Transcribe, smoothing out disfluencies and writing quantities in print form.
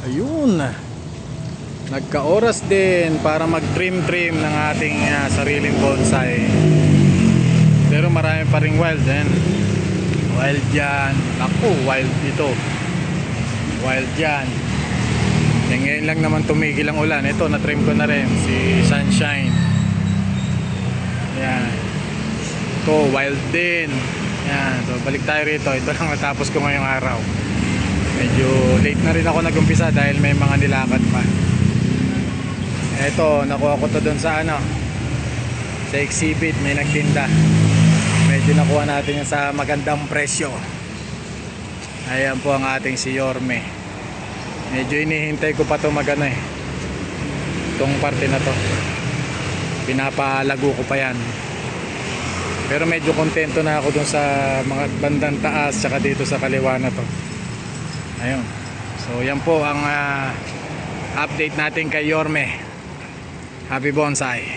Ayun, nagka-oras din para mag-trim ng ating sariling bonsai. Pero marami pa ring wild din. Wild yan. Ako, wild ito. Wild yan. Ngayon lang naman tumigil ang ulan. Ito, na-trim ko na rin. Si Sunshine. Yan. Ito, wild din. Yan. So, balik tayo rito. Ito lang natapos ko ngayong araw. Medyo late na rin ako nag-umpisa dahil may mga nilakad pa. Ito, nakuha ko to doon sa sa exhibit, may nagtinda. Medyo nakuha natin yan sa magandang presyo. Ayan po ang ating si Yorme. Medyo inihintay ko pa to itong parte na to. Pinapalago ko pa yan. Pero medyo kontento na ako dun sa mga bandang taas saka dito sa kaliwa na to. Ayun. So yan po ang update natin kay Yorme. Happy bonsai.